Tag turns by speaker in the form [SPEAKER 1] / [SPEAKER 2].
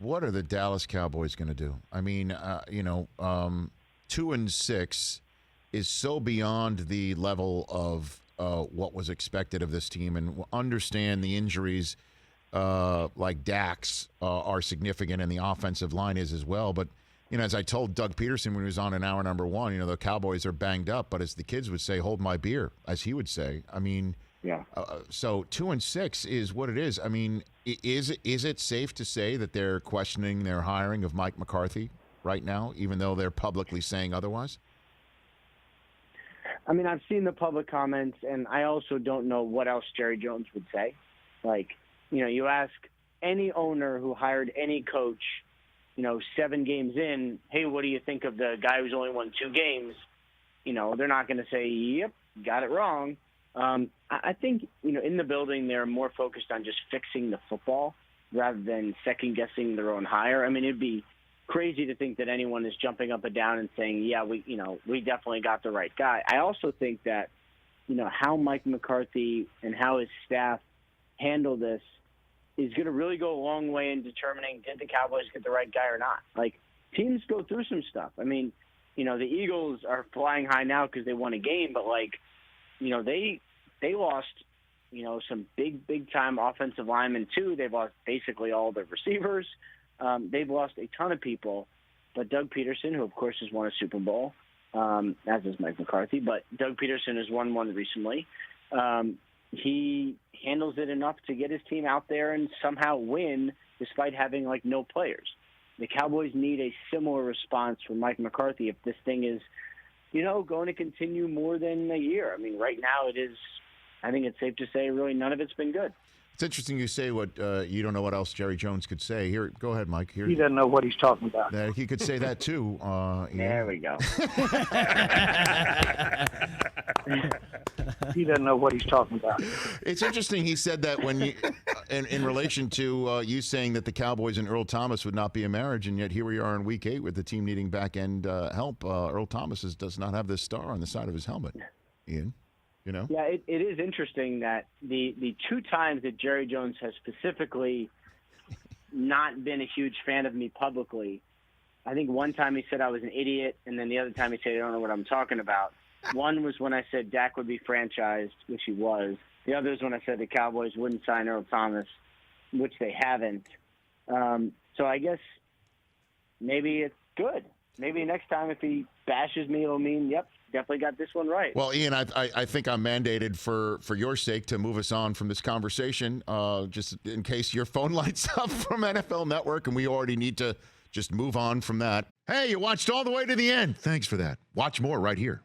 [SPEAKER 1] what are the Dallas Cowboys going to do? I mean, 2-6 is so beyond the level of what was expected of this team, and understand the injuries like Dax are significant, and the offensive line is as well. But, as I told Doug Peterson when he was on in hour number one, the Cowboys are banged up, but as the kids would say, hold my beer, as he would say. I mean,
[SPEAKER 2] yeah.
[SPEAKER 1] So 2-6 is what it is. I mean, is it safe to say that they're questioning their hiring of Mike McCarthy right now, even though they're publicly saying otherwise?
[SPEAKER 2] I mean, I've seen the public comments, and I also don't know what else Jerry Jones would say. Like, you ask any owner who hired any coach, 7 games in, hey, what do you think of the guy who's only won 2 games? They're not going to say, yep, got it wrong. I think, in the building, they're more focused on just fixing the football rather than second-guessing their own hire. I mean, it'd be crazy to think that anyone is jumping up and down and saying, yeah, we definitely got the right guy. I also think that, how Mike McCarthy and how his staff handle this is going to really go a long way in determining did the Cowboys get the right guy or not. Like, teams go through some stuff. I mean, the Eagles are flying high now because they won a game, but they lost, some big time offensive linemen too. They've lost basically all their receivers. They've lost a ton of people. But Doug Peterson, who of course has won a Super Bowl, as is Mike McCarthy, but Doug Peterson has won one recently. He handles it enough to get his team out there and somehow win despite having no players. The Cowboys need a similar response from Mike McCarthy if this thing is, going to continue more than a year. I mean, right now I think it's safe to say really none of it's been good.
[SPEAKER 1] It's interesting you say what you don't know what else Jerry Jones could say. Here, go ahead, Mike. Here,
[SPEAKER 3] he doesn't know what he's talking about.
[SPEAKER 1] He could say that too.
[SPEAKER 2] There we go.
[SPEAKER 3] He doesn't know what he's talking about.
[SPEAKER 1] It's interesting he said that when you, in relation to you saying that the Cowboys and Earl Thomas would not be a marriage, and yet here we are in Week 8 with the team needing back end help. Earl Thomas does not have this star on the side of his helmet. Ian.
[SPEAKER 2] Yeah, it is interesting that the 2 times that Jerry Jones has specifically not been a huge fan of me publicly, I think one time he said I was an idiot, and then the other time he said I don't know what I'm talking about. One was when I said Dak would be franchised, which he was. The other is when I said the Cowboys wouldn't sign Earl Thomas, which they haven't. So I guess maybe it's good. Maybe next time if he bashes me, it'll mean, yep, definitely got this one right.
[SPEAKER 1] Well, Ian, I think I'm mandated for your sake to move us on from this conversation, just in case your phone lights up from NFL Network, and we already need to just move on from that. Hey, you watched all the way to the end. Thanks for that. Watch more right here.